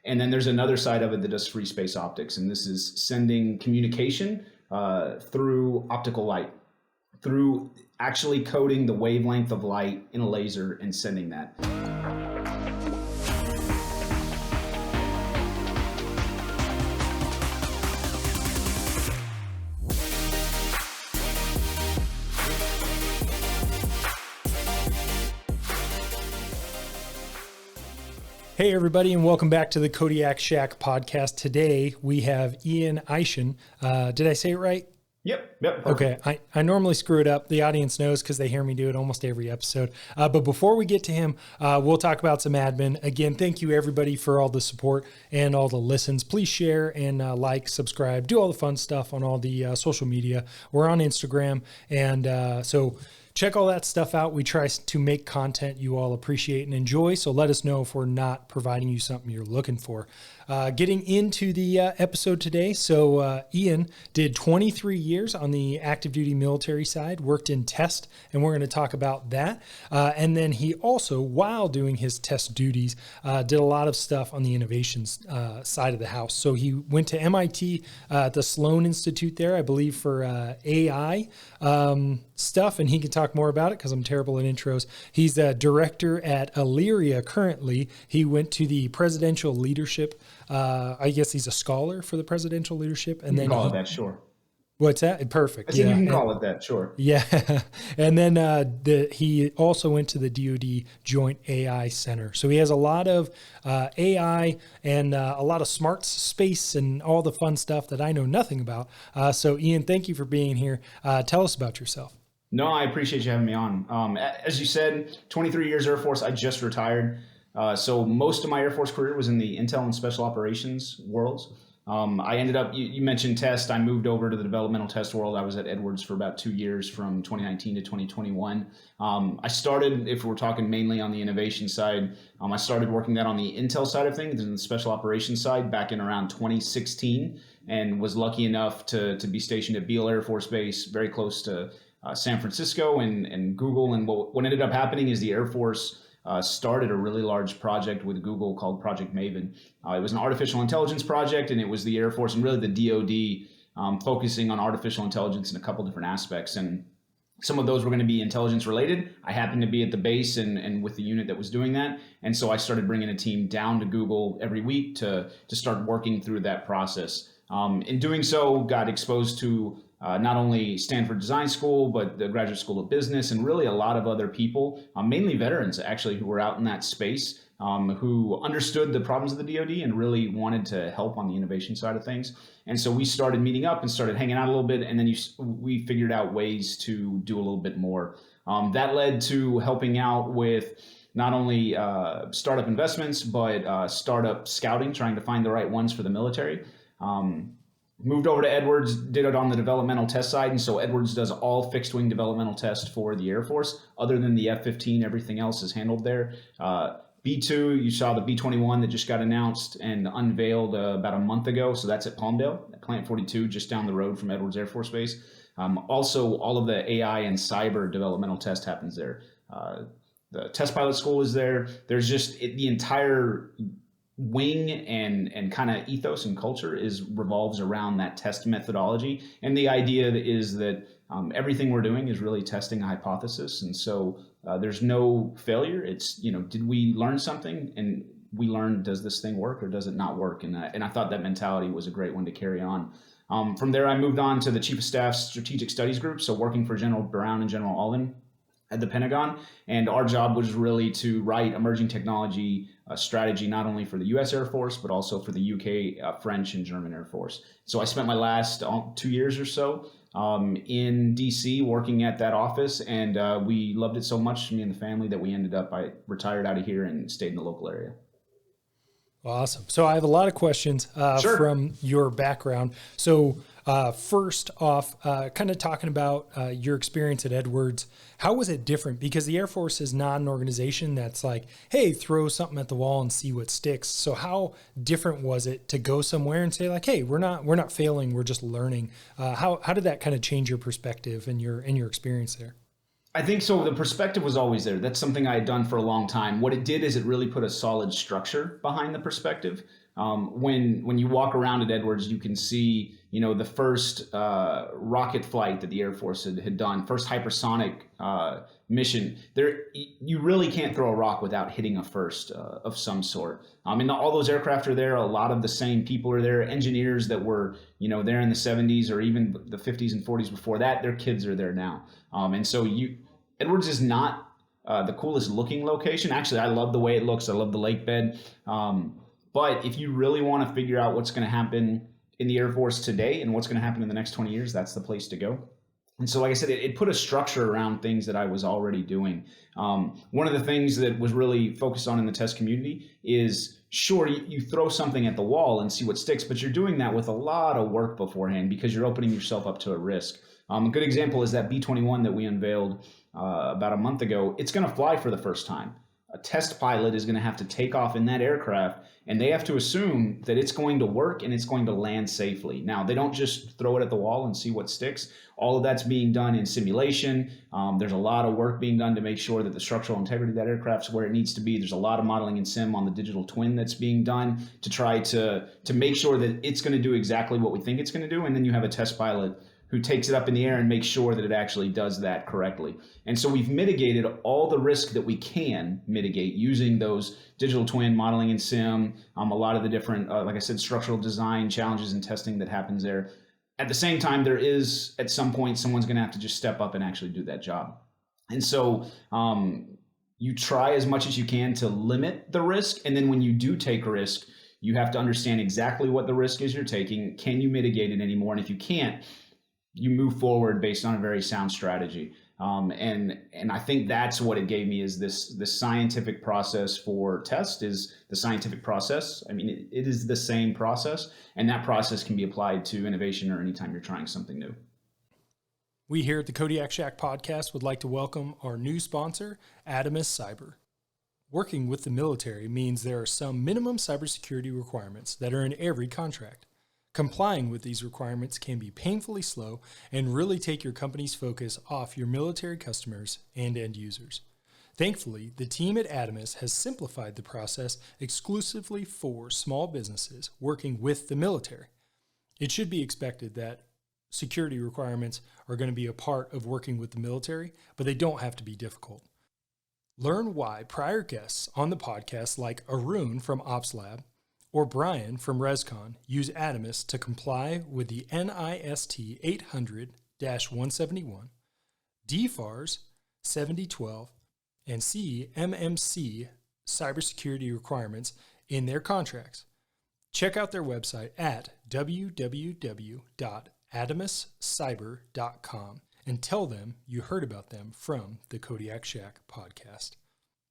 And then there's another side of it that does free space optics. And this is sending communication through optical light, through actually coding the wavelength of light in a laser and sending that. Hey everybody, and welcome back to the Kodiak Shack podcast. Today we have Ian Eishen. Did I say it right? Yep. Perfect. Okay, I normally screw it up. The audience knows because they hear me do it almost every episode. But before we get to him, we'll talk about some admin. Again, thank you everybody for all the support and all the listens. Please share and like, subscribe, do all the fun stuff on all the social media. We're on Instagram, and so check all that stuff out. We try to make content you all appreciate and enjoy, so let us know if we're not providing you something you're looking for. Getting into the episode today. So Ian did 23 years on the active duty military side, worked in test, and we're going to talk about that. And then he also, while doing his test duties, did a lot of stuff on the innovations side of the house. So he went to MIT at the Sloan Institute there, I believe, for AI stuff, and he can talk more about it because I'm terrible at intros. He's a director at Aalyria currently. He went to the presidential leadership. I guess he's a scholar for the presidential leadership. And you can call it that, sure. What's that? Perfect. I think you can call it that, sure. Yeah. And then he also went to the DoD Joint AI Center. So he has a lot of AI and a lot of smart space and all the fun stuff that I know nothing about. So Ian, thank you for being here. Tell us about yourself. No, I appreciate you having me on. As you said, 23 years Air Force. I just retired. So most of my Air Force career was in the intel and special operations worlds. I ended up, you mentioned test. I moved over to the developmental test world. I was at Edwards for about 2 years from 2019 to 2021. I started, if we're talking mainly on the innovation side, I started working that on the intel side of things and the special operations side back in around 2016, and was lucky enough to be stationed at Beale Air Force Base, very close to San Francisco and Google. And what ended up happening is the Air Force started a really large project with Google called Project Maven. It was an artificial intelligence project, and it was the Air Force and really the DoD focusing on artificial intelligence in a couple different aspects. And some of those were going to be intelligence related. I happened to be at the base and with the unit that was doing that. And so I started bringing a team down to Google every week to start working through that process. In doing so, got exposed to not only Stanford Design School, but the Graduate School of Business, and really a lot of other people, mainly veterans actually, who were out in that space, who understood the problems of the DoD and really wanted to help on the innovation side of things. And so we started meeting up and started hanging out a little bit, and then we figured out ways to do a little bit more. That led to helping out with not only startup investments, but startup scouting, trying to find the right ones for the military. Moved over to Edwards, did it on the developmental test side. And so Edwards does all fixed wing developmental test for the Air Force. Other than the F-15, everything else is handled there. B-2, you saw the B-21 that just got announced and unveiled about a month ago. So that's at Palmdale, at Plant 42, just down the road from Edwards Air Force Base. Also, all of the AI and cyber developmental test happens there. The test pilot school is there. There's just the entire wing and kind of ethos and culture revolves around that test methodology. And the idea is that everything we're doing is really testing a hypothesis. And so there's no failure. It's, did we learn something? And we learned, does this thing work or does it not work? And I thought that mentality was a great one to carry on. From there, I moved on to the Chief of Staff's Strategic Studies Group. So working for General Brown and General Alden at the Pentagon. And our job was really to write emerging technology strategy, not only for the U.S. Air Force, but also for the U.K., French, and German Air Force. So I spent my last 2 years or so in D.C. working at that office, and we loved it so much, me and the family, that we ended up, I retired out of here and stayed in the local area. Awesome. So I have a lot of questions Sure. from your background. So first off, kind of talking about your experience at Edwards, how was it different? Because the Air Force is not an organization that's like, hey, throw something at the wall and see what sticks. So how different was it to go somewhere and say like, hey, we're not failing, we're just learning? How did that kind of change your perspective and your experience there? I think so. The perspective was always there. That's something I had done for a long time. What it did is it really put a solid structure behind the perspective. When you walk around at Edwards, you can see, the first rocket flight that the Air Force had done, first hypersonic mission. There, you really can't throw a rock without hitting a first of some sort. And all those aircraft are there. A lot of the same people are there. Engineers that were, there in the 70s or even the 50s and 40s before that, their kids are there now. And so Edwards is not the coolest looking location. Actually, I love the way it looks. I love the lake bed. But if you really want to figure out what's going to happen in the Air Force today and what's going to happen in the next 20 years, that's the place to go. And so, like I said, it put a structure around things that I was already doing. One of the things that was really focused on in the test community is, sure, you throw something at the wall and see what sticks, but you're doing that with a lot of work beforehand because you're opening yourself up to a risk. A good example is that B-21 that we unveiled about a month ago. It's going to fly for the first time. A test pilot is going to have to take off in that aircraft, and they have to assume that it's going to work and it's going to land safely. Now, they don't just throw it at the wall and see what sticks. All of that's being done in simulation. There's a lot of work being done to make sure that the structural integrity of that aircraft's where it needs to be. There's a lot of modeling in sim on the digital twin that's being done to try to make sure that it's going to do exactly what we think it's going to do. And then you have a test pilot who takes it up in the air and makes sure that it actually does that correctly. And so we've mitigated all the risk that we can mitigate using those digital twin modeling in sim, a lot of the different, like I said, structural design challenges and testing that happens there. At the same time, there is, at some point, someone's going to have to just step up and actually do that job. And so you try as much as you can to limit the risk. And then when you do take a risk, you have to understand exactly what the risk is you're taking. Can you mitigate it anymore? And if you can't, you move forward based on a very sound strategy. And I think that's what it gave me, is this scientific process for test is the scientific process. I mean, it is the same process, and that process can be applied to innovation or anytime you're trying something new. We here at the Kodiak Shack podcast would like to welcome our new sponsor, Adamus Cyber. Working with the military means there are some minimum cybersecurity requirements that are in every contract. Complying with these requirements can be painfully slow and really take your company's focus off your military customers and end users. Thankfully, the team at Adamus has simplified the process exclusively for small businesses working with the military. It should be expected that security requirements are going to be a part of working with the military, but they don't have to be difficult. Learn why prior guests on the podcast like Arun from Ops Lab or Brian from ResCon use Adamus to comply with the NIST 800-171, DFARS 7012, and CMMC cybersecurity requirements in their contracts. Check out their website at www.adamuscyber.com and tell them you heard about them from the Kodiak Shack podcast.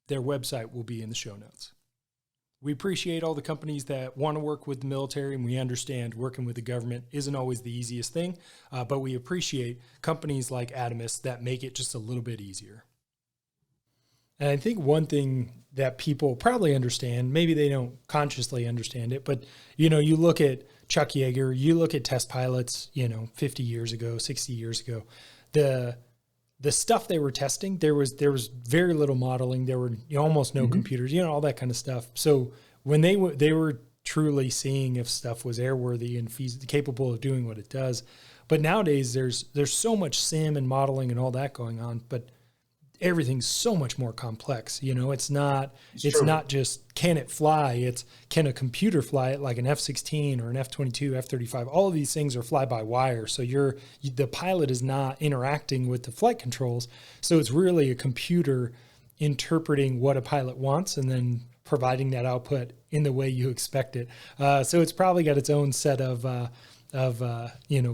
Their website will be in the show notes. We appreciate all the companies that want to work with the military, and we understand working with the government isn't always the easiest thing, but we appreciate companies like Adamus that make it just a little bit easier. And I think one thing that people probably understand, maybe they don't consciously understand it, but you look at Chuck Yeager, you look at test pilots, 50 years ago, 60 years ago, the stuff they were testing, there was very little modeling. There were almost no computers, all that kind of stuff. So when they were truly seeing if stuff was airworthy and capable of doing what it does. But nowadays there's so much sim and modeling and all that going on, but everything's so much more complex. It's not just, can it fly? It's, can a computer fly it like an F-16 or an F-22, F-35? All of these things are fly-by-wire. So the pilot is not interacting with the flight controls. So it's really a computer interpreting what a pilot wants and then providing that output in the way you expect it. So it's probably got its own set of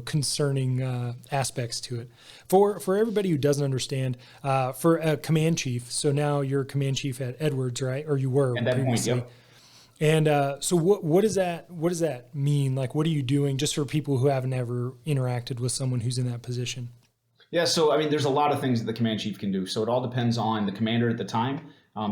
concerning aspects to it. For everybody who doesn't understand, for a command chief, so now you're a command chief at Edwards, right? Or you were at that previously. point, yep. And so what does that mean? Like, what are you doing, just for people who haven't ever interacted with someone who's in that position? Yeah, so there's a lot of things that the command chief can do. So it all depends on the commander at the time.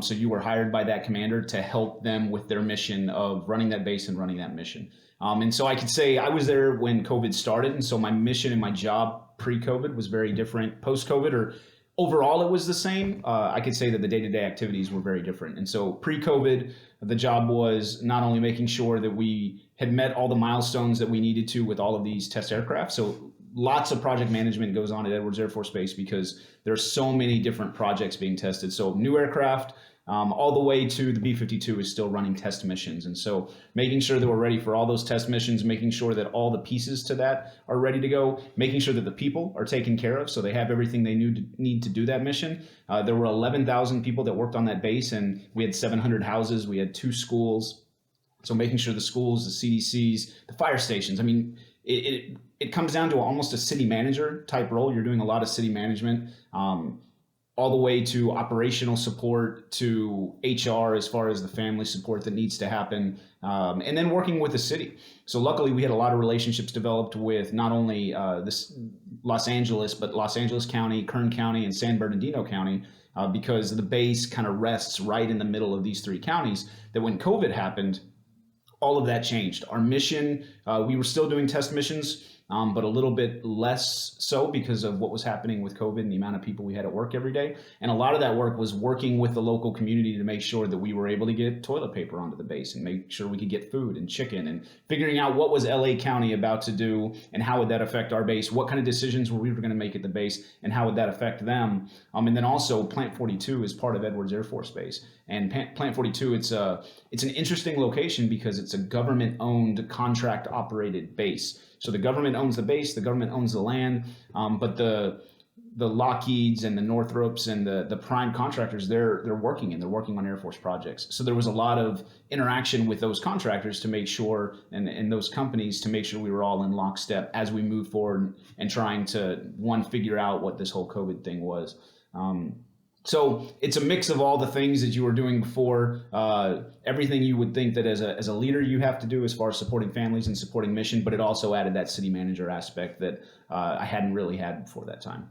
So you were hired by that commander to help them with their mission of running that base and running that mission. And so I could say I was there when COVID started. And so my mission and my job pre-COVID was very different. Post-COVID, or overall, it was the same. I could say that the day-to-day activities were very different. And so pre-COVID, the job was not only making sure that we had met all the milestones that we needed to with all of these test aircraft. So lots of project management goes on at Edwards Air Force Base because there's so many different projects being tested. So new aircraft, all the way to the B-52 is still running test missions. And so making sure that we're ready for all those test missions, making sure that all the pieces to that are ready to go, making sure that the people are taken care of so they have everything they need to do that mission. There were 11,000 people that worked on that base, and we had 700 houses. We had 2 schools. So making sure the schools, the CDCs, the fire stations, I mean, it comes down to almost a city manager type role. You're doing a lot of city management, all the way to operational support, to HR as far as the family support that needs to happen, and then working with the city. So luckily we had a lot of relationships developed with not only this Los Angeles, but Los Angeles County, Kern County, and San Bernardino County, because the base kind of rests right in the middle of these 3 counties, that when COVID happened, all of that changed. Our mission, we were still doing test missions, but a little bit less so because of what was happening with COVID and the amount of people we had at work every day. And a lot of that work was working with the local community to make sure that we were able to get toilet paper onto the base and make sure we could get food and chicken, and figuring out what was LA County about to do and how would that affect our base, what kind of decisions we were going to make at the base and how would that affect them. And then also Plant 42 is part of Edwards Air Force Base. And Plant 42, it's an interesting location because it's a government-owned, contract-operated base. So the government owns the base, the government owns the land, but the Lockheeds and the Northrops and the prime contractors, they're working on Air Force projects. So there was a lot of interaction with those contractors to make sure, and those companies to make sure we were all in lockstep as we move forward and trying to, figure out what this whole COVID thing was. So it's a mix of all the things that you were doing before, everything you would think that as a leader you have to do as far as supporting families and supporting mission, but it also added that city manager aspect that I hadn't really had before that time.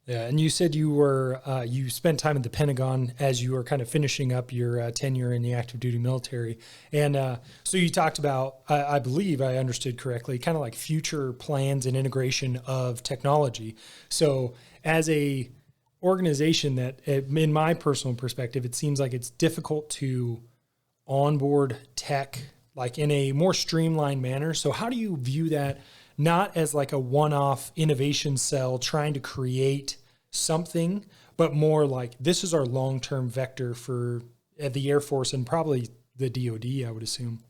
Yeah, and you said you spent time at the Pentagon as you were kind of finishing up your tenure in the active duty military. And so you talked about, I believe I understood correctly, kind of like future plans and integration of technology. So as a organization that, in my personal perspective, it seems like it's difficult to onboard tech like in a more streamlined manner. So how do you view that, not as like a one-off innovation cell trying to create something, but more like this is our long-term vector for the Air Force and probably the DoD, I would assume?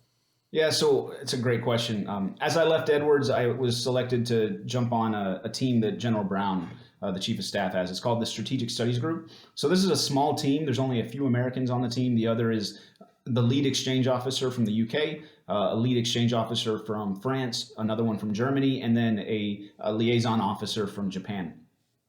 Yeah, so it's a great question. As I left Edwards, I was selected to jump on a team that General Brown, the chief of staff, has. It's called the Strategic Studies Group. So this is a small team. There's only a few Americans on the team. The other is the lead exchange officer from the UK, a lead exchange officer from France, another one from Germany, and then a liaison officer from Japan.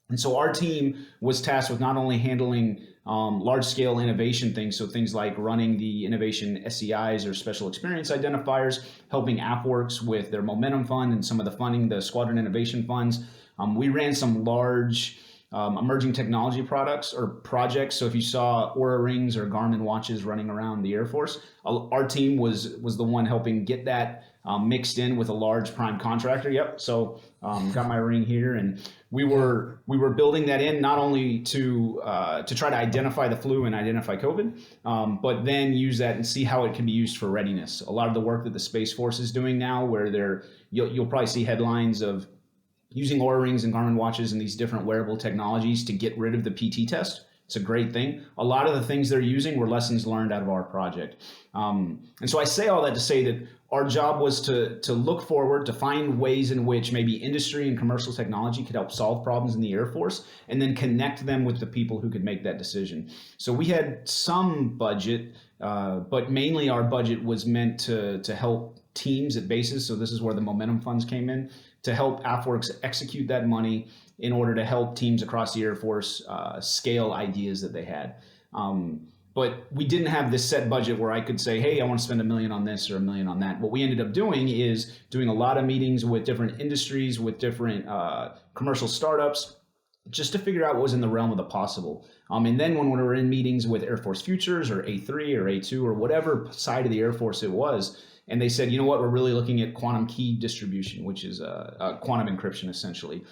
And so our team was tasked with not only handling large-scale innovation things, so things like running the innovation SEIs or special experience identifiers, helping AFWorks with their momentum fund and some of the funding, the squadron innovation funds. We ran some large emerging technology products or projects. So if you saw Oura rings or Garmin watches running around the Air Force, our team was the one helping get that mixed in with a large prime contractor. Yep. So got my ring here, and we were building that in not only to try to identify the flu and identify COVID, but then use that and see how it can be used for readiness. A lot of the work that the Space Force is doing now, where you'll probably see headlines of using Oura rings and Garmin watches and these different wearable technologies to get rid of the PT test. It's a great thing. A lot of the things they're using were lessons learned out of our project. And so I say all that to say that our job was to look forward, to find ways in which maybe industry and commercial technology could help solve problems in the Air Force, and then connect them with the people who could make that decision. So we had some budget, but mainly our budget was meant to help teams at bases. So this is where the momentum funds came in, to help AFWorks execute that money in order to help teams across the Air Force scale ideas that they had. But we didn't have this set budget where I could say, hey, I want to spend $1 million on this or $1 million on that. What we ended up doing is doing a lot of meetings with different industries, with different commercial startups, just to figure out what was in the realm of the possible. And then when we were in meetings with Air Force Futures or A3 or A2 or whatever side of the Air Force it was, and they said, you know what, we're really looking at quantum key distribution, which is quantum encryption, essentially.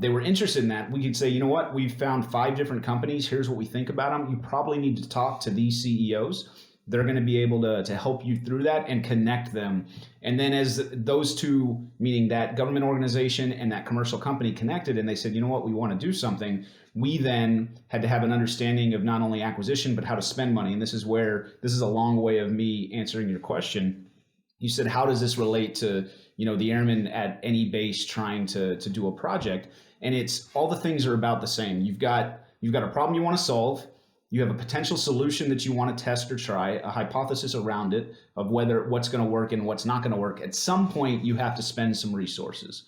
They were interested in that. We could say, you know what, we've found 5 different companies. Here's what we think about them. You probably need to talk to these CEOs they're going to be able to help you through that and connect them. And then as those two, meaning that government organization and that commercial company, connected, and they said, you know what, we want to do something, we then had to have an understanding of not only acquisition, but how to spend money. And this is a long way of me answering your question. You said, how does this relate to, the airmen at any base trying to do a project? And it's all the things are about the same. You've got a problem you want to solve. You have a potential solution that you want to test or try, a hypothesis around it of what's going to work and what's not going to work. At some point, you have to spend some resources.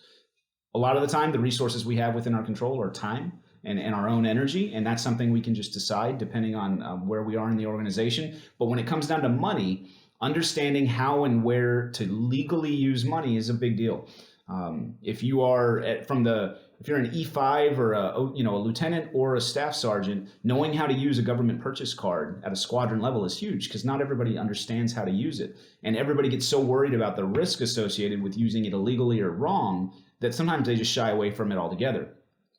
A lot of the time, the resources we have within our control are time and our own energy. And that's something we can just decide depending on where we are in the organization. But when it comes down to money, understanding how and where to legally use money is a big deal. If you are if you're an E5 or a lieutenant or a staff sergeant, knowing how to use a government purchase card at a squadron level is huge, because not everybody understands how to use it. And everybody gets so worried about the risk associated with using it illegally or wrong that sometimes they just shy away from it altogether.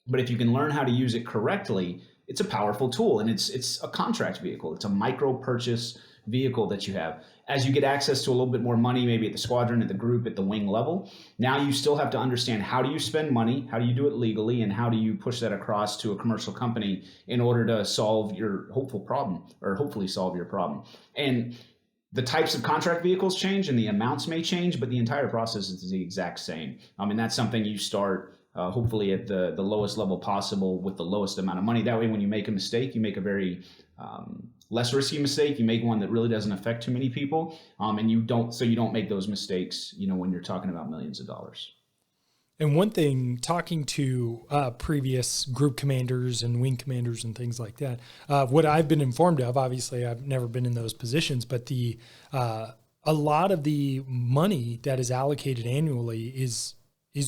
But if you can learn how to use it correctly, it's a powerful tool, and it's a contract vehicle. It's a micro purchase vehicle that you have. As you get access to a little bit more money, maybe at the squadron, at the group, at the wing level, now you still have to understand, how do you spend money, how do you do it legally, and how do you push that across to a commercial company in order to solve your hopefully solve your problem. And the types of contract vehicles change and the amounts may change, but the entire process is the exact same. And that's something you start hopefully at the lowest level possible with the lowest amount of money. That way, when you make a mistake, you make a very less risky mistake. You make one that really doesn't affect too many people, and you don't make those mistakes, when you're talking about millions of dollars. And one thing, talking to previous group commanders and wing commanders and things like that, what I've been informed of, obviously I've never been in those positions, but a lot of the money that is allocated annually is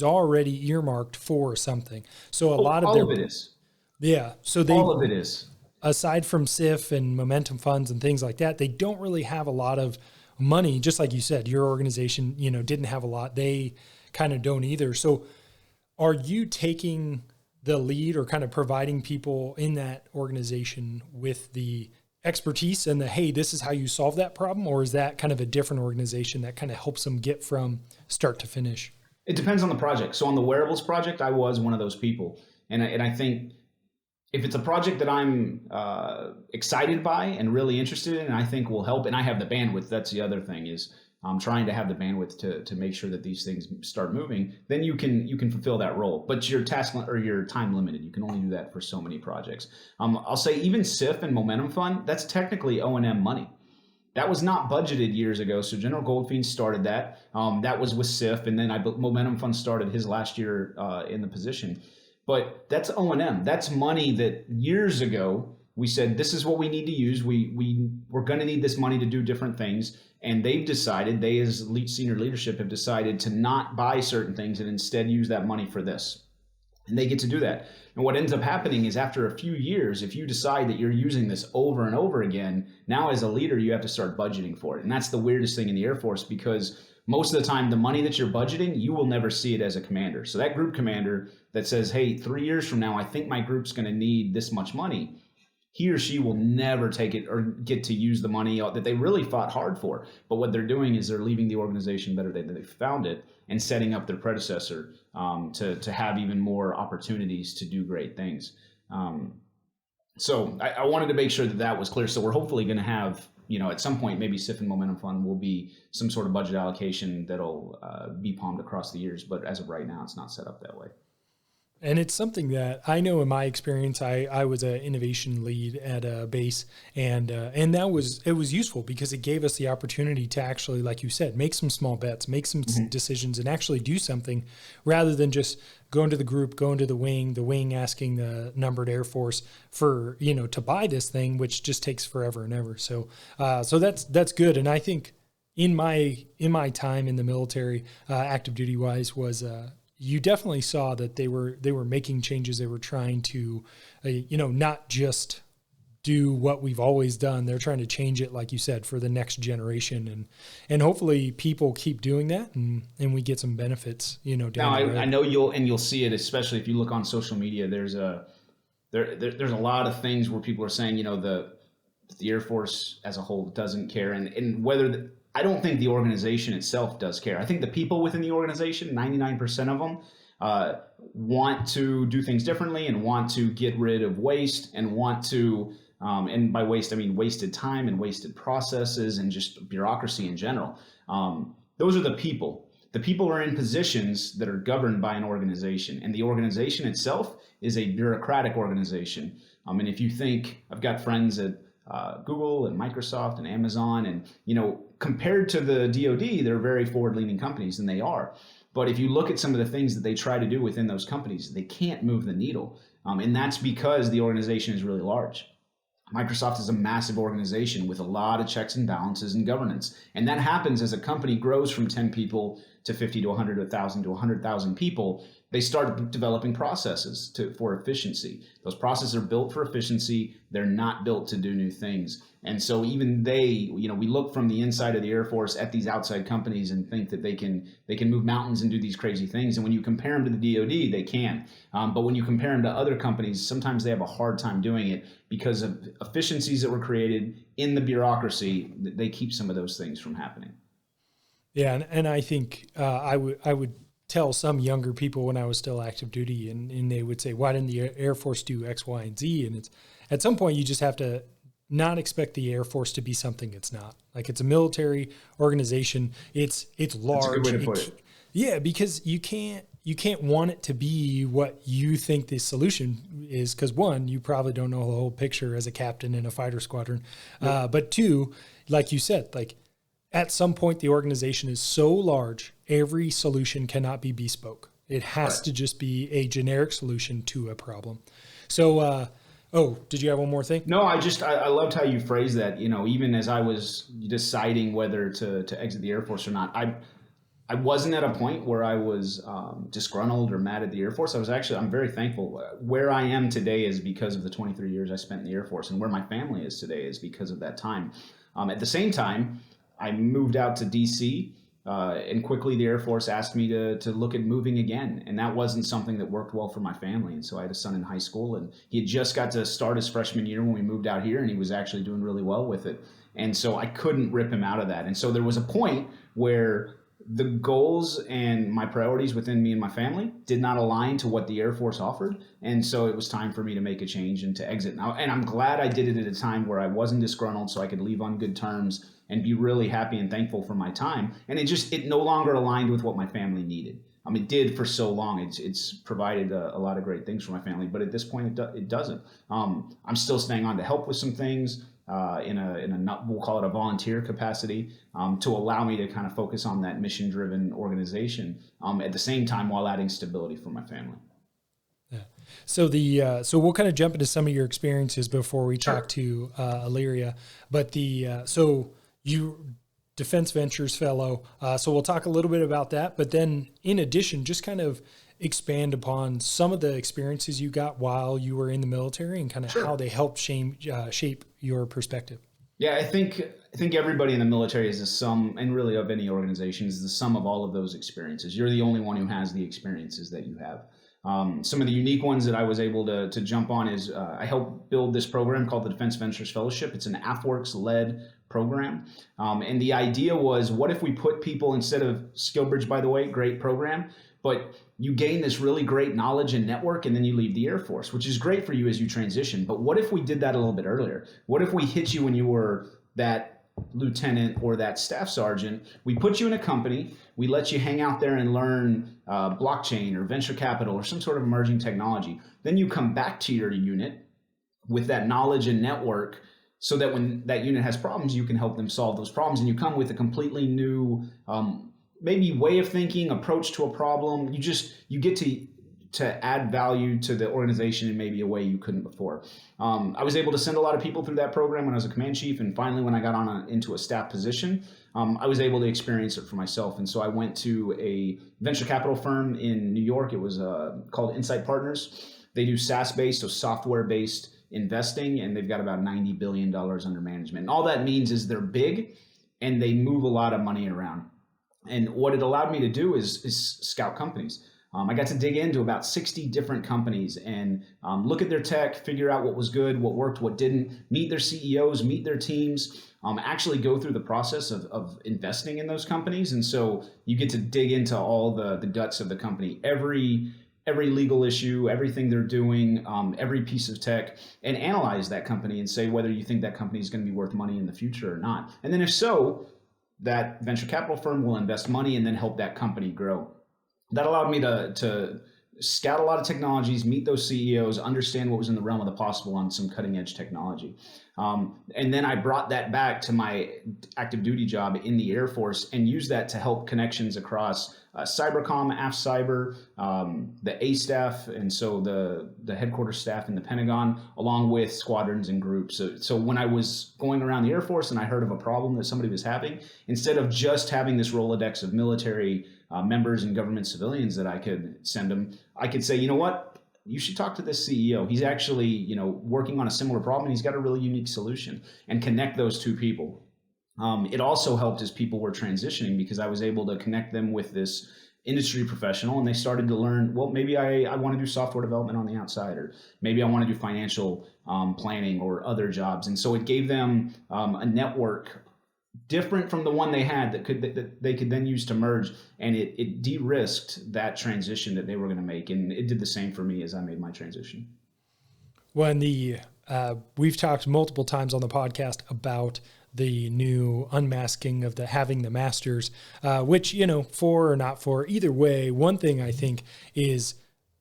already earmarked for something. So all of it is. Yeah. So all of it is. Aside from SIF and momentum funds and things like that, they don't really have a lot of money. Just like you said, your organization, didn't have a lot. They kind of don't either. So are you taking the lead or kind of providing people in that organization with the expertise and hey, this is how you solve that problem? Or is that kind of a different organization that kind of helps them get from start to finish? It depends on the project. So on the wearables project, I was one of those people. And I think if it's a project that I'm excited by and really interested in, and I think will help, and I have the bandwidth, that's the other thing, is I'm trying to have the bandwidth to make sure that these things start moving, then you can fulfill that role. But your your time limited. You can only do that for so many projects. I'll say even SIF and Momentum Fund, that's technically O&M money. That was not budgeted years ago. So General Goldfein started that. That was with SIF, and then Momentum Fund started his last year in the position. But that's O&M. That's money that years ago we said, this is what we need to use. We're going to need this money to do different things. And they as senior leadership have decided to not buy certain things and instead use that money for this. And they get to do that. And what ends up happening is after a few years, if you decide that you're using this over and over again, now as a leader, you have to start budgeting for it. And that's the weirdest thing in the Air Force, because most of the time, the money that you're budgeting, you will never see it as a commander. So that group commander that says, hey, 3 years from now, I think my group's going to need this much money, he or she will never take it or get to use the money that they really fought hard for. But what they're doing is they're leaving the organization better than they found it and setting up their predecessor to have even more opportunities to do great things. So I wanted to make sure that was clear. So we're hopefully going to have, at some point, maybe SIF and Momentum Fund will be some sort of budget allocation that'll be palmed across the years. But as of right now, it's not set up that way. And it's something that I know in my experience, I was an innovation lead at a base, and it was useful because it gave us the opportunity to actually, like you said, make some small bets, make some decisions, and actually do something rather than just going to the group, going to the wing asking the numbered Air Force for, to buy this thing, which just takes forever and ever. So that's good. And I think in my time in the military, active duty wise, was you definitely saw that they were making changes. They were trying to, not just do what we've always done. They're trying to change it, like you said, for the next generation, and hopefully people keep doing that, and we get some benefits. Down the road. I know you'll see it, especially if you look on social media. There's a lot of things where people are saying, the the Air Force as a whole doesn't care, and whether I don't think the organization itself does care. I think the people within the organization, 99% of them, want to do things differently and want to get rid of waste and want to, and by waste I mean wasted time and wasted processes and just bureaucracy in general. Those are the people. The people are in positions that are governed by an organization, and the organization itself is a bureaucratic organization. And if you think, I've got friends at Google and Microsoft and Amazon, and compared to the DoD, they're very forward-leaning companies, and they are. But if you look at some of the things that they try to do within those companies, they can't move the needle, and that's because the organization is really large. Microsoft is a massive organization with a lot of checks and balances and governance. And that happens as a company grows from 10 people to 50 to 100 to 1,000 to 100,000 people. They start developing processes for efficiency. Those processes are built for efficiency. They're not built to do new things. And so even we look from the inside of the Air Force at these outside companies and think that they can move mountains and do these crazy things. And when you compare them to the DoD, they can. But when you compare them to other companies, sometimes they have a hard time doing it because of efficiencies that were created in the bureaucracy. They keep some of those things from happening. Yeah, and I think I would tell some younger people when I was still active duty, and they would say, why didn't the Air Force do X, Y, and Z? And it's at some point you just have to not expect the Air Force to be something it's not. Like, it's a military organization. It's large. That's a good way to put it. Yeah, because you can't want it to be what you think the solution is, because one, you probably don't know the whole picture as a captain in a fighter squadron. Yep. But two, like you said, like at some point the organization is so large, every solution cannot be bespoke. It has to just be a generic solution to a problem. So, did you have one more thing? No, I loved how you phrased that. Even as I was deciding whether to exit the Air Force or not, I wasn't at a point where I was disgruntled or mad at the Air Force. I'm very thankful. Where I am today is because of the 23 years I spent in the Air Force, and where my family is today is because of that time. At the same time, I moved out to DC, and quickly the Air Force asked me to look at moving again. And that wasn't something that worked well for my family. And so I had a son in high school, and he had just got to start his freshman year when we moved out here, and he was actually doing really well with it. And so I couldn't rip him out of that. And so there was a point where the goals and my priorities within me and my family did not align to what the Air Force offered. And so it was time for me to make a change and to exit now. And I'm glad I did it at a time where I wasn't disgruntled, so I could leave on good terms and be really happy and thankful for my time. And it no longer aligned with what my family needed. It did for so long. It's provided a lot of great things for my family, but at this point it doesn't. I'm still staying on to help with some things in a we'll call it a volunteer capacity, to allow me to kind of focus on that mission-driven organization at the same time while adding stability for my family. Yeah. So we'll kind of jump into some of your experiences before we talk to Aalyria. But so you Defense Ventures fellow. So we'll talk a little bit about that. But then in addition, just kind of expand upon some of the experiences you got while you were in the military and kind of how they helped shape your perspective. Yeah, I think everybody in the military is the sum, and really of any organization, is the sum of all of those experiences. You're the only one who has the experiences that you have. Some of the unique ones that I was able to jump on is I helped build this program called the Defense Ventures Fellowship. It's an AFWorks-led program. And the idea was, what if we put people, instead of SkillBridge, by the way, great program, but you gain this really great knowledge and network, and then you leave the Air Force, which is great for you as you transition. But what if we did that a little bit earlier? What if we hit you when you were that lieutenant or that staff sergeant? We put you in a company, we let you hang out there and learn blockchain or venture capital or some sort of emerging technology. Then you come back to your unit with that knowledge and network, so that when that unit has problems, you can help them solve those problems. And you come with a completely new maybe way of thinking, approach to a problem. You get to add value to the organization in maybe a way you couldn't before. I was able to send a lot of people through that program when I was a command chief, and finally when I got into a staff position, I was able to experience it for myself. And so I went to a venture capital firm in New York. It was called Insight Partners. They do SaaS-based, so software-based investing, and they've got about $90 billion under management. And all that means is they're big and they move a lot of money around. And what it allowed me to do is scout companies. I got to dig into about 60 different companies and look at their tech, figure out what was good, what worked, what didn't, meet their CEOs, meet their teams, actually go through the process of investing in those companies. And so you get to dig into all the guts of the company, every legal issue, everything they're doing, every piece of tech, and analyze that company and say whether you think that company is going to be worth money in the future or not. And then if so, that venture capital firm will invest money and then help that company grow. That allowed me to scout a lot of technologies, meet those CEOs, understand what was in the realm of the possible on some cutting edge technology. And then I brought that back to my active duty job in the Air Force and used that to help connections across Cybercom, AF Cyber, the A staff, and so the headquarters staff in the Pentagon, along with squadrons and groups. So when I was going around the Air Force and I heard of a problem that somebody was having, instead of just having this Rolodex of military members and government civilians that I could send them, I could say, you know what? You should talk to this CEO. He's actually, working on a similar problem and he's got a really unique solution, and connect those two people. It also helped as people were transitioning because I was able to connect them with this industry professional and they started to learn, well, maybe I want to do software development on the outside, or maybe I want to do financial planning or other jobs. And so it gave them a network different from the one they had that they could then use to merge, and it de-risked that transition that they were going to make, and it did the same for me as I made my transition. When we've talked multiple times on the podcast about the new unmasking of having the masters, which, for or not for, either way, one thing I think is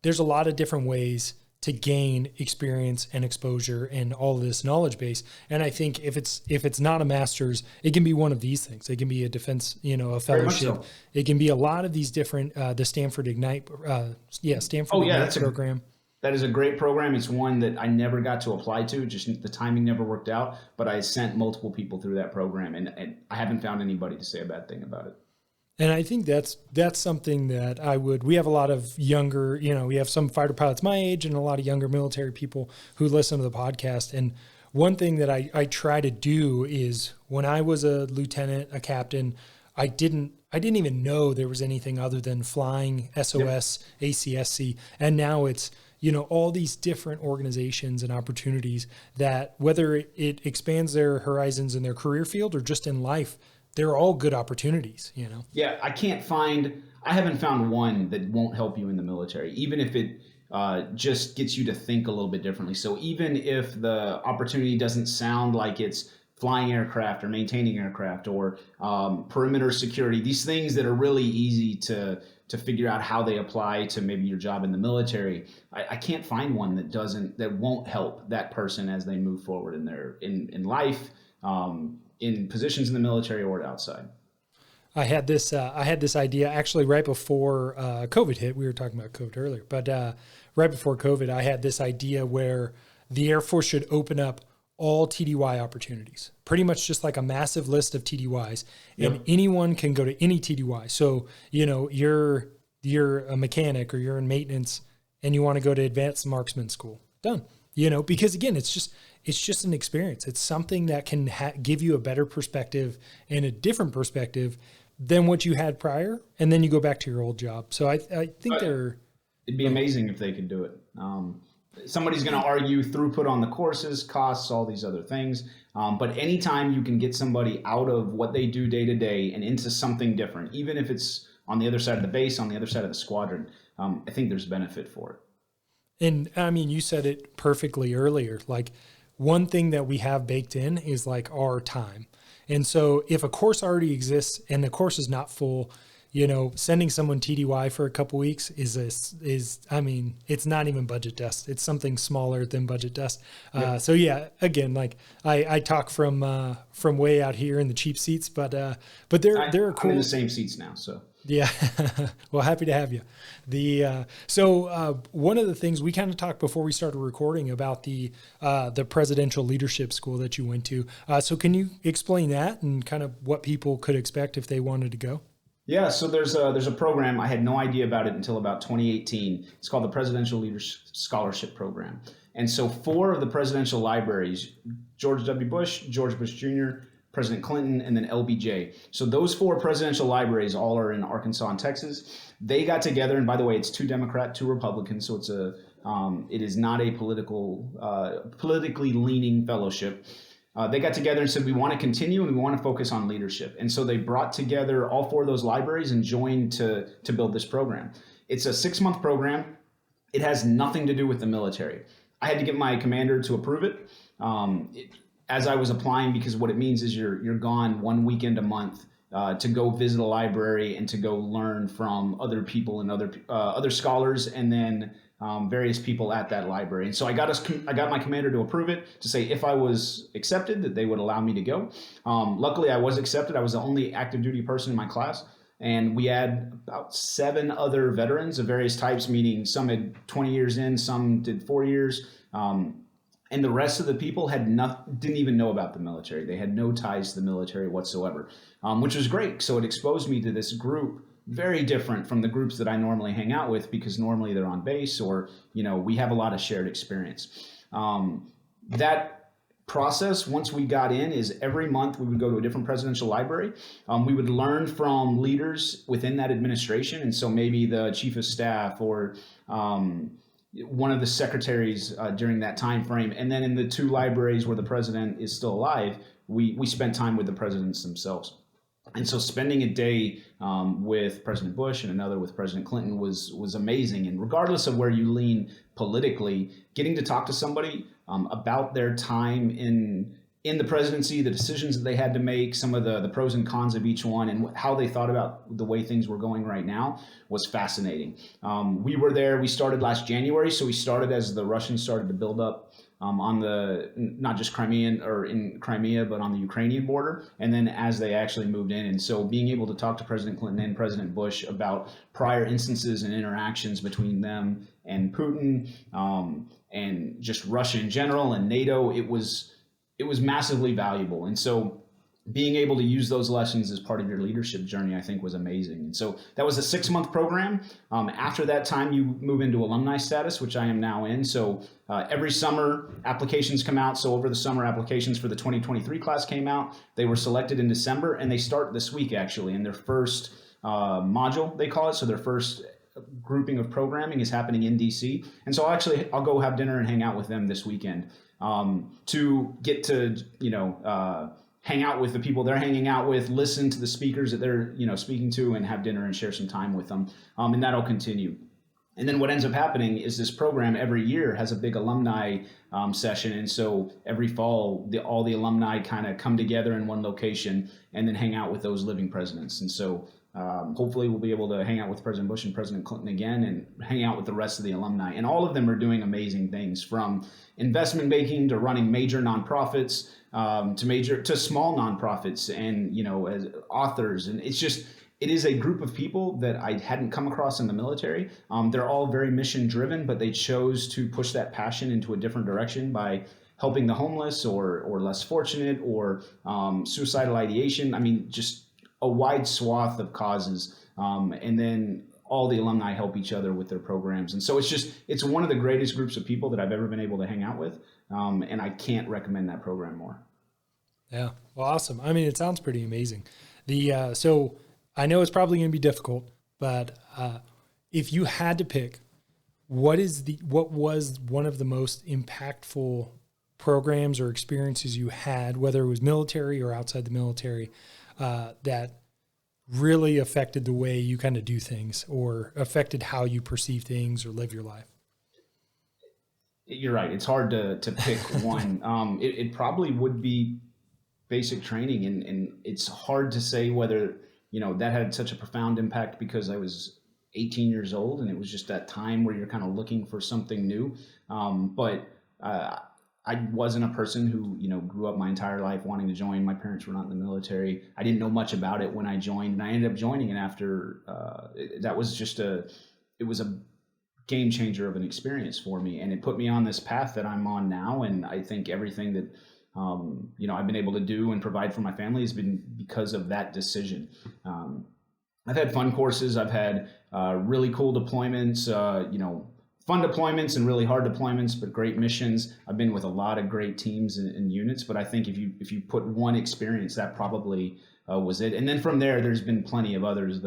there's a lot of different ways to gain experience and exposure and all of this knowledge base. And I think if it's not a master's, it can be one of these things. It can be a defense, a fellowship. So. It can be a lot of these different, the Stanford Ignite, Ignite program. That is a great program. It's one that I never got to apply to. Just the timing never worked out, but I sent multiple people through that program and I haven't found anybody to say a bad thing about it. And I think that's something that we have a lot of younger, we have some fighter pilots my age and a lot of younger military people who listen to the podcast. And one thing that I try to do is, when I was a lieutenant, a captain, I didn't even know there was anything other than flying, SOS, yep. ACSC. And now it's, all these different organizations and opportunities that, whether it expands their horizons in their career field or just in life, they're all good opportunities, Yeah, I haven't found one that won't help you in the military, even if it just gets you to think a little bit differently. So even if the opportunity doesn't sound like it's flying aircraft or maintaining aircraft or perimeter security, these things that are really easy to figure out how they apply to maybe your job in the military, I can't find one that won't help that person as they move forward in life, in positions in the military or outside. I had this idea actually right before COVID hit. We were talking about COVID earlier, but right before COVID, I had this idea where the Air Force should open up all TDY opportunities, pretty much just like a massive list of TDYs, yep. And anyone can go to any TDY. So, you're a mechanic or you're in maintenance and you want to go to advanced marksman school, done. Because again, it's just an experience. It's something that can give you a better perspective and a different perspective than what you had prior. And then you go back to your old job. So I think it'd be amazing if they could do it. Somebody's going to argue throughput on the courses, costs, all these other things. But anytime you can get somebody out of what they do day to day and into something different, even if it's on the other side of the base, on the other side of the squadron, I think there's benefit for it. And I mean, you said it perfectly earlier. Like, one thing that we have baked in is like our time. And so if a course already exists and the course is not full, sending someone TDY for a couple weeks is it's not even budget dust. It's something smaller than budget dust. Yep. So yeah, again, like I talk from way out here in the cheap seats, but they're cool. I'm in the same seats now, so. Yeah. Well, happy to have you. So one of the things we kind of talked before we started recording about the presidential leadership school that you went to. So can you explain that and kind of what people could expect if they wanted to go? Yeah, so there's a program. I had no idea about it until about 2018. It's called the Presidential Leadership Scholarship Program. And so 4 of the presidential libraries, George W. Bush, George Bush Jr., President Clinton, and then LBJ. So those 4 presidential libraries all are in Arkansas and Texas. They got together, and by the way, it's 2 Democrat, 2 Republican, so it is not a politically leaning fellowship. They got together and said, we want to continue and we want to focus on leadership. And so they brought together all 4 of those libraries and joined to build this program. It's a 6-month program. It has nothing to do with the military. I had to get my commander to approve it. As I was applying, because what it means is you're gone 1 weekend a month to go visit a library and to go learn from other people and other scholars, and then various people at that library. And so I got my commander to approve it, to say if I was accepted that they would allow me to go. Luckily, I was accepted. I was the only active duty person in my class. And we had about 7 other veterans of various types, meaning some had 20 years in, some did 4 years. And the rest of the people didn't even know about the military. They had no ties to the military whatsoever, which was great. So it exposed me to this group, very different from the groups that I normally hang out with, because normally they're on base, or, we have a lot of shared experience. That process, once we got in, is every month we would go to a different presidential library. We would learn from leaders within that administration. And so maybe the chief of staff or one of the secretaries during that time frame. And then in the 2 libraries where the president is still alive, we spent time with the presidents themselves. And so spending a day with President Bush and another with President Clinton was amazing. And regardless of where you lean politically, getting to talk to somebody about their time in the presidency, the decisions that they had to make, some of the pros and cons of each one, and how they thought about the way things were going right now was fascinating. We were there, we started last January, so we started as the Russians started to build up on the, not just Crimean or in Crimea, but on the Ukrainian border, and then as they actually moved in. And so being able to talk to President Clinton and President Bush about prior instances and interactions between them and Putin, and just Russia in general and NATO, it was massively valuable. And so being able to use those lessons as part of your leadership journey, I think, was amazing. And so that was a 6-month program. After that time, you move into alumni status, which I am now in. So every summer, applications come out. So over the summer, applications for the 2023 class came out. They were selected in December, and they start this week, actually, in their first module, they call it. So their first grouping of programming is happening in DC. And so I'll go have dinner and hang out with them this weekend to get to, hang out with the people they're hanging out with, listen to the speakers that they're, speaking to, and have dinner and share some time with them. And that'll continue. And then what ends up happening is this program every year has a big alumni session. And so every fall, all the alumni kind of come together in one location and then hang out with those living presidents. And so hopefully we'll be able to hang out with President Bush and President Clinton again, and hang out with the rest of the alumni. And all of them are doing amazing things, from investment banking to running major nonprofits, to small nonprofits, and as authors. And it is a group of people that I hadn't come across in the military. They're all very mission driven, but they chose to push that passion into a different direction by helping the homeless or less fortunate, or suicidal ideation. I mean, just a wide swath of causes. And then all the alumni help each other with their programs. And so it's one of the greatest groups of people that I've ever been able to hang out with. And I can't recommend that program more. Yeah. Well, awesome. I mean, it sounds pretty amazing. So I know it's probably going to be difficult, but if you had to pick, what was one of the most impactful programs or experiences you had, whether it was military or outside the military, that really affected the way you kind of do things, or affected how you perceive things or live your life? You're right. It's hard to pick one. It probably would be basic training, and it's hard to say whether, that had such a profound impact because I was 18 years old and it was just that time where you're kind of looking for something new. But I wasn't a person who, grew up my entire life wanting to join. My parents were not in the military. I didn't know much about it when I joined, and I ended up joining it after. That was it was a game changer of an experience for me, and it put me on this path that I'm on now. And I think everything that I've been able to do and provide for my family has been because of that decision. I've had fun courses. I've had really cool deployments. fun deployments and really hard deployments, but great missions. I've been with a lot of great teams and units, but I think if you put one experience, that probably was it. And then from there, there's been plenty of others.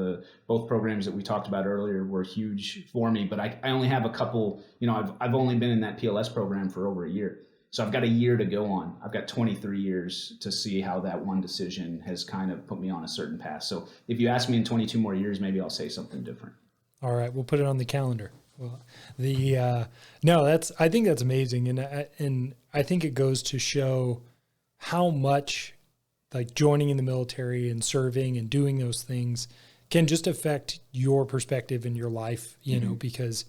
Both programs that we talked about earlier were huge for me, but I only have a couple. I've only been in that PLS program for over a year. So I've got a year to go on. I've got 23 years to see how that one decision has kind of put me on a certain path. So if you ask me in 22 more years, maybe I'll say something different. All right, we'll put it on the calendar. Well, I think that's amazing, and I think it goes to show how much like joining in the military and serving and doing those things can just affect your perspective in your life, because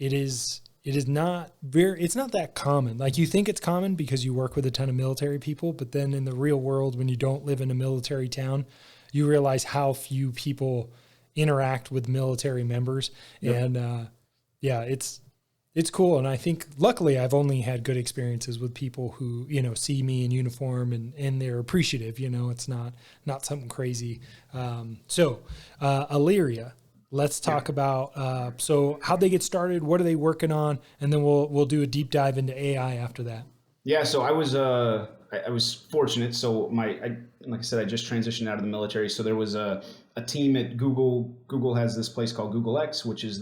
it's not that common. Like you think it's common because you work with a ton of military people, but then in the real world, when you don't live in a military town, you realize how few people interact with military members. Yep. And it's cool. And I think luckily I've only had good experiences with people who, see me in uniform and they're appreciative, it's not something crazy. Aalyria, let's talk about, so how'd they get started? What are they working on? And then we'll do a deep dive into AI after that. Yeah. So I was fortunate. So like I said, I just transitioned out of the military. So there was a team at Google. Google has this place called Google X, which is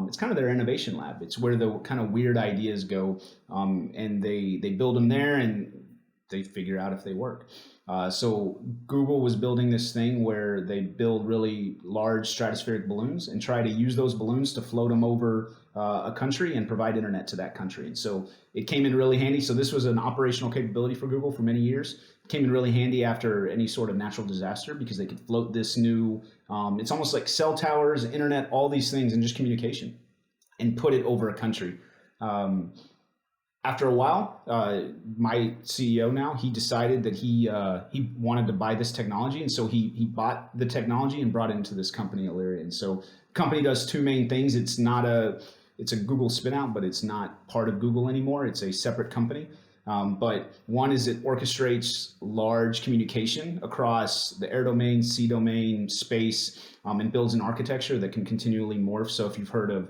it's kind of their innovation lab. It's where the kind of weird ideas go, and they build them there and they figure out if they work. So Google was building this thing where they build really large stratospheric balloons and try to use those balloons to float them over a country and provide internet to that country. And so it came in really handy. So this was an operational capability for Google for many years. It came in really handy after any sort of natural disaster because they could float this new, it's almost like cell towers, internet, all these things, and just communication, and put it over a country. After a while, my CEO now, he decided that he wanted to buy this technology. And so he bought the technology and brought it into this company, Aalyria. And so the company does two main things. It's a Google spinout, but it's not part of Google anymore. It's a separate company. But one is it orchestrates large communication across the air domain, sea domain, space, and builds an architecture that can continually morph. So if you've heard of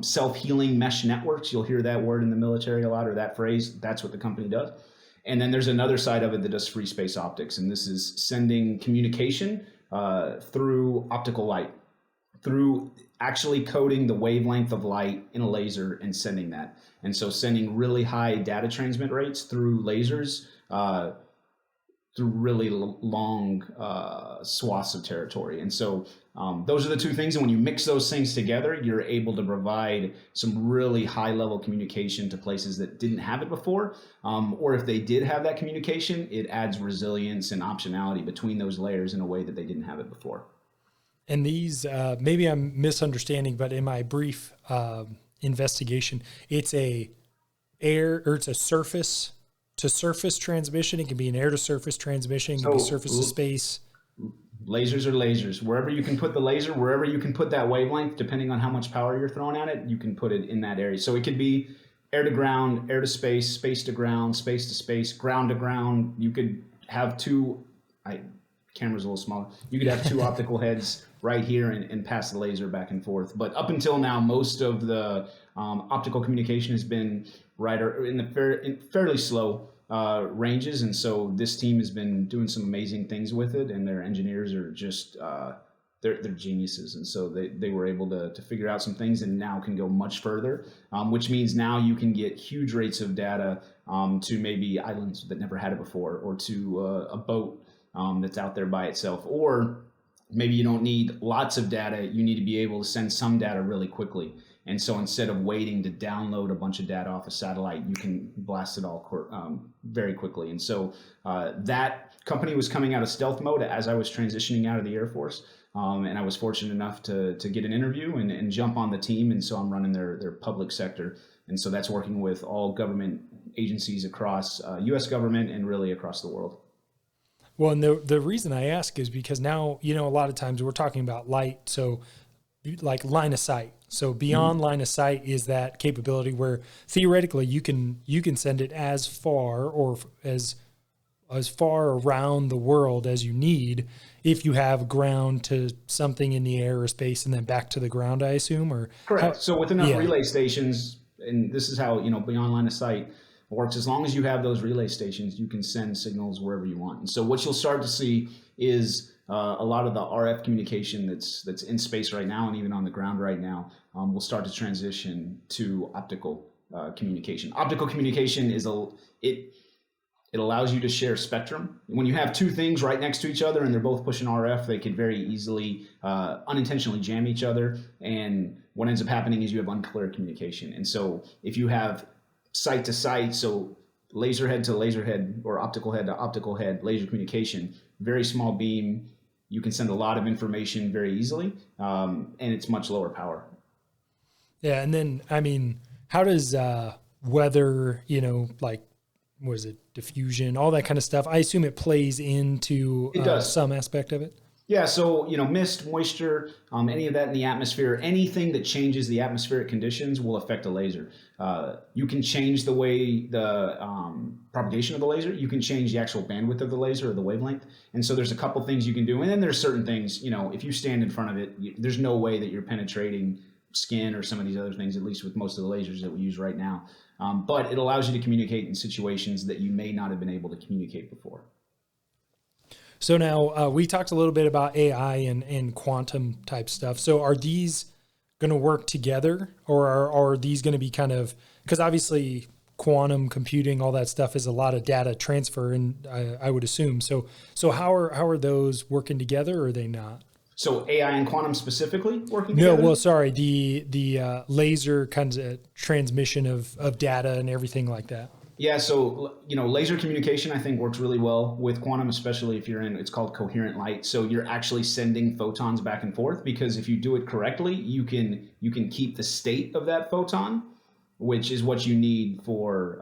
self-healing mesh networks, you'll hear that word in the military a lot, or that phrase. That's what the company does. And then there's another side of it that does free space optics. And this is sending communication through optical light, through actually coding the wavelength of light in a laser and sending that. And so sending really high data transmit rates through lasers, through really long swaths of territory. And so those are the two things. And when you mix those things together, you're able to provide some really high level communication to places that didn't have it before. Or if they did have that communication, it adds resilience and optionality between those layers in a way that they didn't have it before. And these, maybe I'm misunderstanding, but in my brief investigation, it's a surface to surface transmission. It can be an air to surface transmission. It can be surface to space. Lasers are lasers. Wherever you can put the laser, wherever you can put that wavelength, depending on how much power you're throwing at it, you can put it in that area. So it could be air to ground, air to space, space to ground, space to space, ground to ground. You could have camera's a little smaller. You could have two optical heads right here and pass the laser back and forth. But up until now, most of the optical communication has been in fairly slow ranges. And so this team has been doing some amazing things with it, and their engineers are just, they're geniuses. And so they were able to figure out some things and now can go much further, which means now you can get huge rates of data to maybe islands that never had it before, or to a boat that's out there by itself. Or maybe you don't need lots of data. You need to be able to send some data really quickly. And so instead of waiting to download a bunch of data off a satellite, you can blast it all very quickly. And so that company was coming out of stealth mode as I was transitioning out of the Air Force. And I was fortunate enough to get an interview and jump on the team. And so I'm running their public sector. And so that's working with all government agencies across U.S. government and really across the world. Well, and the reason I ask is because now, a lot of times we're talking about light. So like line of sight. So beyond line of sight is that capability where theoretically you can send it as far or as as far around the world as you need if you have ground to something in the air or space and then back to the ground, I assume, or Correct. how? So with enough Yeah. relay stations, and this is how, beyond line of sight works, as long as you have those relay stations, you can send signals wherever you want. And so what you'll start to see is a lot of the RF communication that's in space right now and even on the ground right now will start to transition to optical communication. Optical communication it allows you to share spectrum. When you have two things right next to each other and they're both pushing RF, they could very easily unintentionally jam each other. And what ends up happening is you have unclear communication. And so if you have site to site, so laser head to laser head or optical head to optical head laser communication, very small beam, you can send a lot of information very easily, and it's much lower power. Yeah. And then, I mean, how does weather, like, was it diffusion, all that kind of stuff? I assume it plays into It does. some aspect of it. Yeah, so mist, moisture, any of that in the atmosphere, anything that changes the atmospheric conditions will affect a laser. You can change the way the propagation of the laser. You can change the actual bandwidth of the laser or the wavelength. And so there's a couple things you can do. And then there's certain things, if you stand in front of it, there's no way that you're penetrating skin or some of these other things, at least with most of the lasers that we use right now. But it allows you to communicate in situations that you may not have been able to communicate before. So now we talked a little bit about AI and quantum type stuff. So are these going to work together, or are these going to be kind of, because obviously quantum computing, all that stuff is a lot of data transfer, and I would assume. So how are those working together, or are they not? So AI and quantum specifically working together? No, well, sorry, the laser kinds of transmission of data and everything like that. Yeah, so laser communication I think works really well with quantum, especially if you're it's called coherent light. So you're actually sending photons back and forth, because if you do it correctly, you can keep the state of that photon, which is what you need for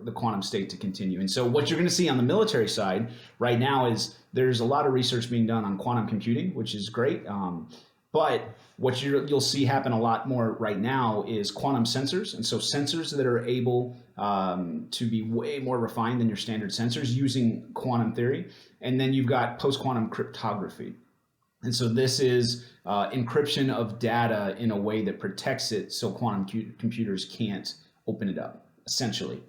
the quantum state to continue. And so what you're going to see on the military side right now is there's a lot of research being done on quantum computing, which is great. But what you'll see happen a lot more right now is quantum sensors. And so sensors that are able to be way more refined than your standard sensors using quantum theory. And then you've got post-quantum cryptography. And so this is encryption of data in a way that protects it so quantum computers can't open it up, essentially.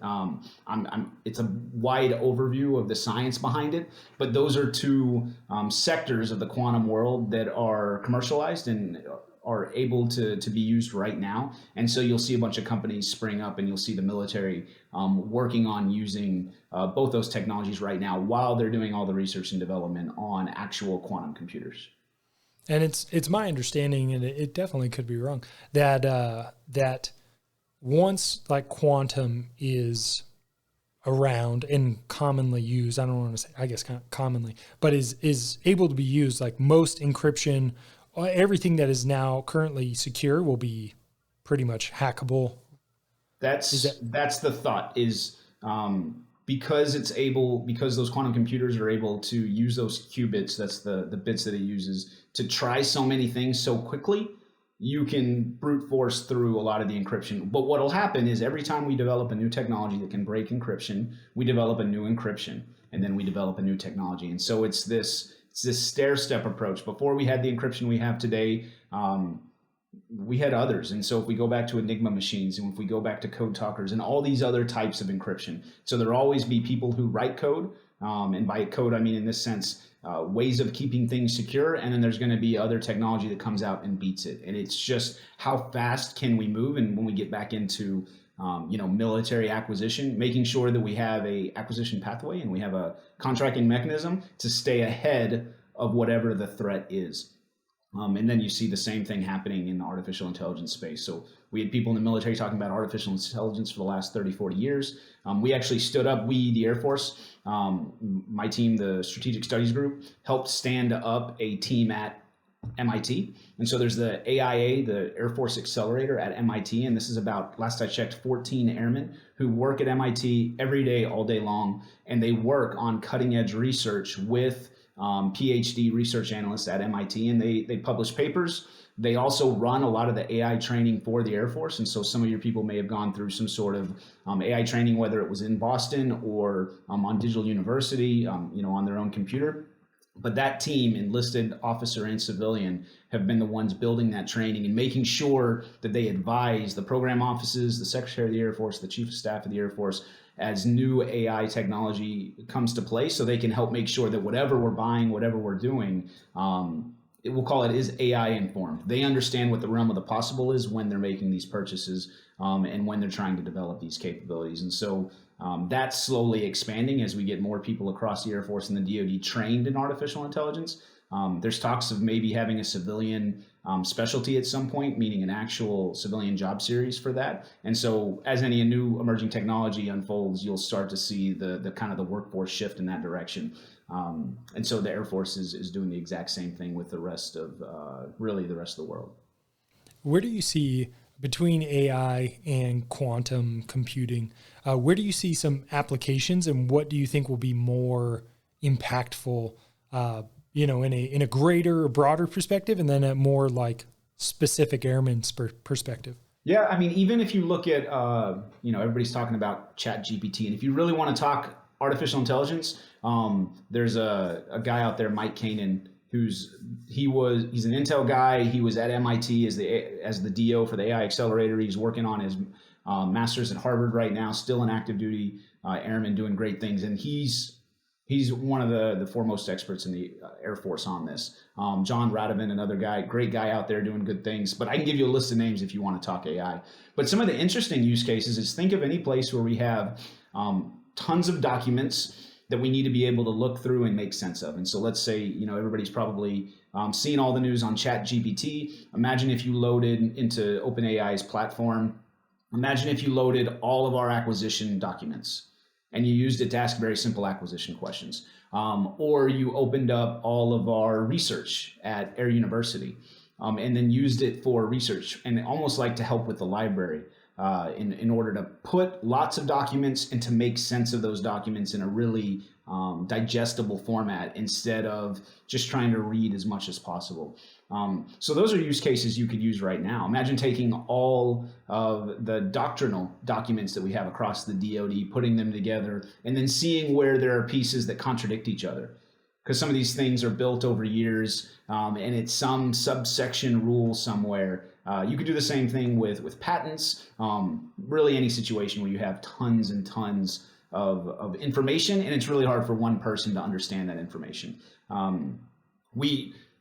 It's a wide overview of the science behind it, but those are two sectors of the quantum world that are commercialized and are able to be used right now. And so you'll see a bunch of companies spring up, and you'll see the military working on using both those technologies right now while they're doing all the research and development on actual quantum computers. And it's my understanding, and it definitely could be wrong, that once like quantum is around and commonly used, I don't want to say, I guess commonly, but is able to be used, like most encryption, everything that is now currently secure will be pretty much hackable. That's the thought is, because those quantum computers are able to use those qubits, that's the bits that it uses to try so many things so quickly, you can brute force through a lot of the encryption. But what'll happen is every time we develop a new technology that can break encryption, we develop a new encryption, and then we develop a new technology. And so it's this stair-step approach. Before we had the encryption we have today, we had others. And so if we go back to Enigma machines, and if we go back to code talkers and all these other types of encryption, so there'll always be people who write code, and by code I mean in this sense ways of keeping things secure, and then there's going to be other technology that comes out and beats it. And it's just how fast can we move. And when we get back into military acquisition, making sure that we have a acquisition pathway and we have a contracting mechanism to stay ahead of whatever the threat is. And then you see the same thing happening in the artificial intelligence space. So we had people in the military talking about artificial intelligence for the last 30, 40 years. We actually stood up, the Air Force, my team, the Strategic Studies Group, helped stand up a team at MIT. And so there's the AIA, the Air Force Accelerator at MIT. And this is about, last I checked, 14 airmen who work at MIT every day, all day long. And they work on cutting edge research with PhD research analysts at MIT, and they publish papers. They also run a lot of the AI training for the Air Force. And so some of your people may have gone through some sort of AI training, whether it was in Boston or on Digital University, on their own computer. But that team, enlisted officer and civilian, have been the ones building that training and making sure that they advise the program offices, the Secretary of the Air Force, the Chief of Staff of the Air Force, as new AI technology comes to play, so they can help make sure that whatever we're buying, whatever we're doing, we'll call it, is AI informed. They understand what the realm of the possible is when they're making these purchases, and when they're trying to develop these capabilities. And so that's slowly expanding as we get more people across the Air Force and the DoD trained in artificial intelligence. There's talks of maybe having a civilian specialty at some point, meaning an actual civilian job series for that. And so as any new emerging technology unfolds, you'll start to see the kind of the workforce shift in that direction. And so the Air Force is doing the exact same thing with the rest of, really the rest of the world. Where do you see, between AI and quantum computing, where do you see some applications, and what do you think will be more impactful, in a greater or broader perspective, and then a more like specific airman's perspective? Yeah, I mean, even if you look at, everybody's talking about ChatGPT, and if you really want to talk artificial intelligence, there's a guy out there, Mike Kanan, he's an Intel guy. He was at MIT as the DO for the AI accelerator. He's working on his master's at Harvard right now, still an active duty airman doing great things. And he's one of the foremost experts in the Air Force on this. John Radovan, another guy, great guy out there doing good things. But I can give you a list of names if you want to talk AI. But some of the interesting use cases is, think of any place where we have tons of documents that we need to be able to look through and make sense of. And so let's say, everybody's probably seen all the news on ChatGPT. Imagine if you loaded into OpenAI's platform. Imagine if you loaded all of our acquisition documents and you used it to ask very simple acquisition questions. Or you opened up all of our research at Air University and then used it for research, and almost like to help with the library. In order to put lots of documents and to make sense of those documents in a really digestible format, instead of just trying to read as much as possible. So those are use cases you could use right now. Imagine taking all of the doctrinal documents that we have across the DoD, putting them together, and then seeing where there are pieces that contradict each other. Because some of these things are built over years, and it's some subsection rule somewhere. You could do the same thing with patents, really any situation where you have tons and tons of information, and it's really hard for one person to understand that information.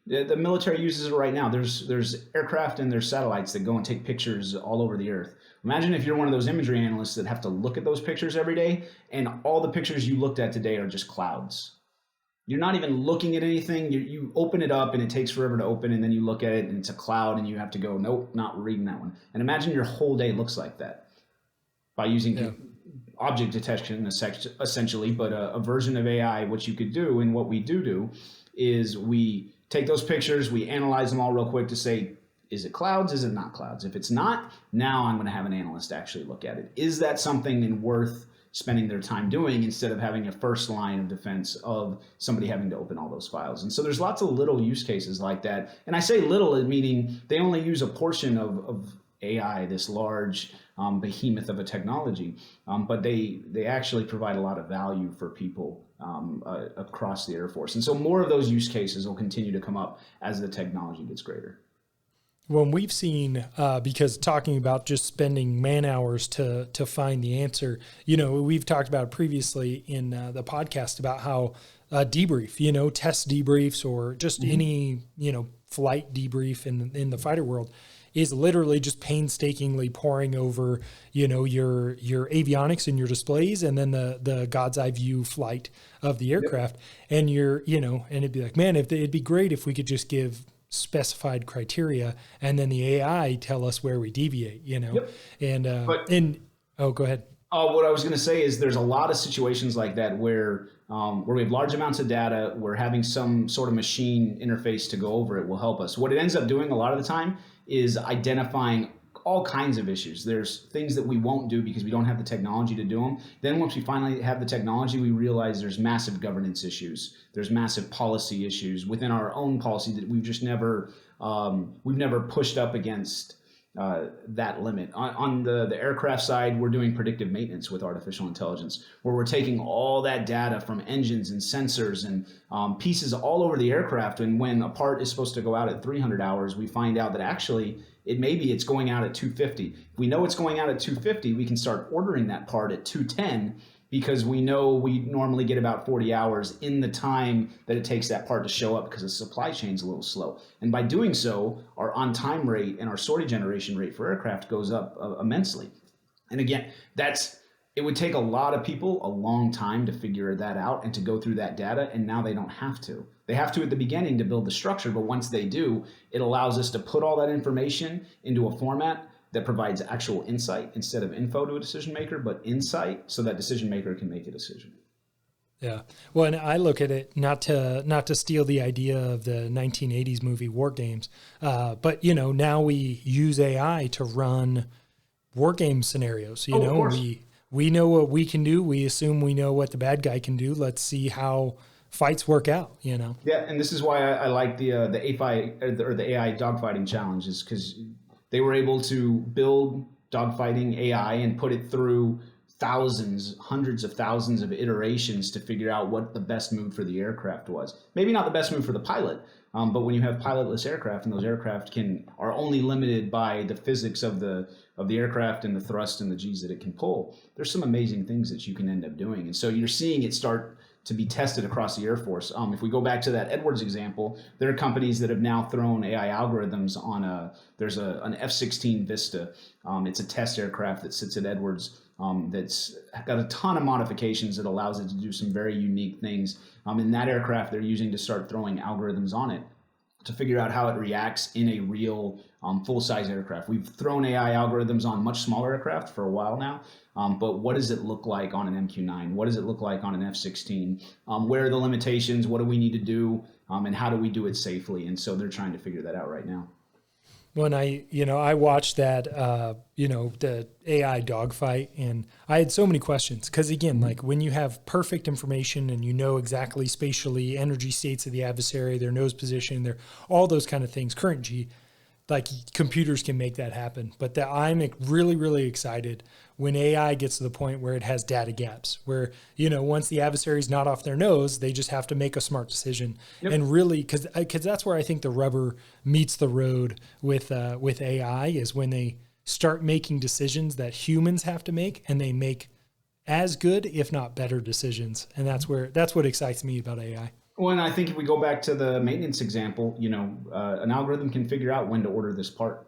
The military uses it right now. There's aircraft and there's satellites that go and take pictures all over the earth. Imagine if you're one of those imagery analysts that have to look at those pictures every day, and all the pictures you looked at today are just clouds. You're not even looking at anything. You open it up and it takes forever to open, and then you look at it and it's a cloud and you have to go, nope, not reading that one. And imagine your whole day looks like that by using object detection essentially, but a version of AI. What you could do, and what we do is we take those pictures, we analyze them all real quick to say, is it clouds? Is it not clouds? If it's not, now I'm going to have an analyst actually look at it. Is that something worth spending their time doing, instead of having a first line of defense of somebody having to open all those files? And so there's lots of little use cases like that. And I say little, meaning they only use a portion of AI, this large behemoth of a technology, but they actually provide a lot of value for people across the Air Force. And so more of those use cases will continue to come up as the technology gets greater. When we've seen, because talking about just spending man hours to find the answer, we've talked about previously in the podcast about how debrief, test debriefs, or just any, flight debrief in the fighter world is literally just painstakingly poring over, your avionics and your displays, and then the God's eye view flight of the aircraft. Yep. And and it'd be like, man, it'd be great if we could just give specified criteria and then the AI tell us where we deviate, Yep. Go ahead. What I was going to say is there's a lot of situations like that where we have large amounts of data, where having some sort of machine interface to go over it will help us. What it ends up doing a lot of the time is identifying all kinds of issues. There's things that we won't do because we don't have the technology to do them. Then once we finally have the technology, we realize there's massive governance issues. There's massive policy issues within our own policy that we've just never pushed up against that limit. On the aircraft side, we're doing predictive maintenance with artificial intelligence, where we're taking all that data from engines and sensors and pieces all over the aircraft. And when a part is supposed to go out at 300 hours, we find out that actually it's going out at 250. If we know it's going out at 250, we can start ordering that part at 210, because we know we normally get about 40 hours in the time that it takes that part to show up, because the supply chain's a little slow. And by doing so, our on-time rate and our sortie generation rate for aircraft goes up immensely. And again, it would take a lot of people a long time to figure that out and to go through that data, and now they don't have to. They have to at the beginning to build the structure, but once they do, it allows us to put all that information into a format that provides actual insight instead of info to a decision maker, but insight so that decision maker can make a decision. Yeah. Well, and I look at it not to steal the idea of the 1980s movie War Games, but now we use AI to run war game scenarios. We know what we can do. We assume we know what the bad guy can do. Let's see how fights work out. Yeah, and this is why I like the AI dogfighting challenge, is because they were able to build dogfighting AI and put it through hundreds of thousands of iterations to figure out what the best move for the aircraft was. Maybe not the best move for the pilot, but when you have pilotless aircraft, and those aircraft are only limited by the physics of the aircraft and the thrust and the G's that it can pull, there's some amazing things that you can end up doing. And so you're seeing it start to be tested across the Air Force. If we go back to that Edwards example, there are companies that have now thrown AI algorithms on there's an F-16 Vista. It's a test aircraft that sits at Edwards that's got a ton of modifications that allows it to do some very unique things. In that aircraft, they're using to start throwing algorithms on it to figure out how it reacts in a real full-size aircraft. We've thrown AI algorithms on much smaller aircraft for a while now, but what does it look like on an MQ-9? What does it look like on an F-16? Where are the limitations? What do we need to do? And how do we do it safely? And so they're trying to figure that out right now. When I watched that, the AI dogfight, and I had so many questions, because again, like when you have perfect information and you know exactly spatially energy states of the adversary, their nose position, their all those kind of things, current G, like computers can make that happen. But I'm really, really excited when AI gets to the point where it has data gaps, where, once the adversary's not off their nose, they just have to make a smart decision. Yep. And really, because that's where I think the rubber meets the road with AI, is when they start making decisions that humans have to make, and they make as good, if not better, decisions. And that's what excites me about AI. Well, and I think if we go back to the maintenance example, an algorithm can figure out when to order this part.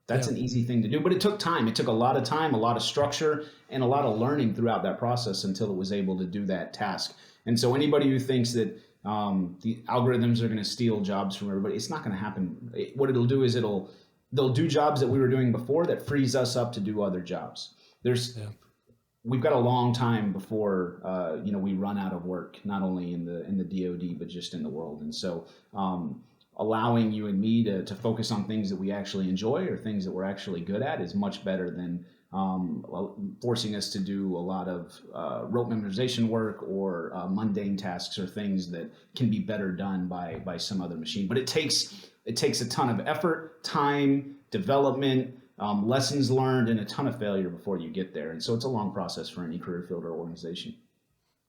That's an easy thing to do, but it took time. It took a lot of time, a lot of structure, and a lot of learning throughout that process until it was able to do that task. And so anybody who thinks that the algorithms are going to steal jobs from everybody, it's not going to happen. What it'll do is they'll do jobs that we were doing before that frees us up to do other jobs. We've got a long time before we run out of work, not only in the DoD, but just in the world. And so allowing you and me to focus on things that we actually enjoy or things that we're actually good at is much better than forcing us to do a lot of rote memorization work or mundane tasks or things that can be better done by some other machine. But it takes a ton of effort, time, development, lessons learned, and a ton of failure before you get there. And so it's a long process for any career field or organization.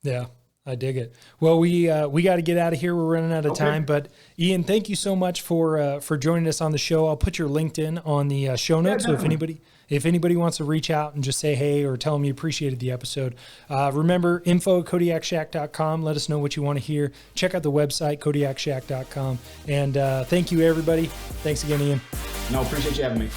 Yeah, I dig it. Well, we got to get out of here. We're running out of time. But Ian, thank you so much for joining us on the show. I'll put your LinkedIn on the show notes. So if anybody wants to reach out and just say hey or tell them you appreciated the episode, remember info@KodiakShack.com. Let us know what you want to hear. Check out the website, KodiakShack.com. And thank you, everybody. Thanks again, Ian. No, appreciate you having me.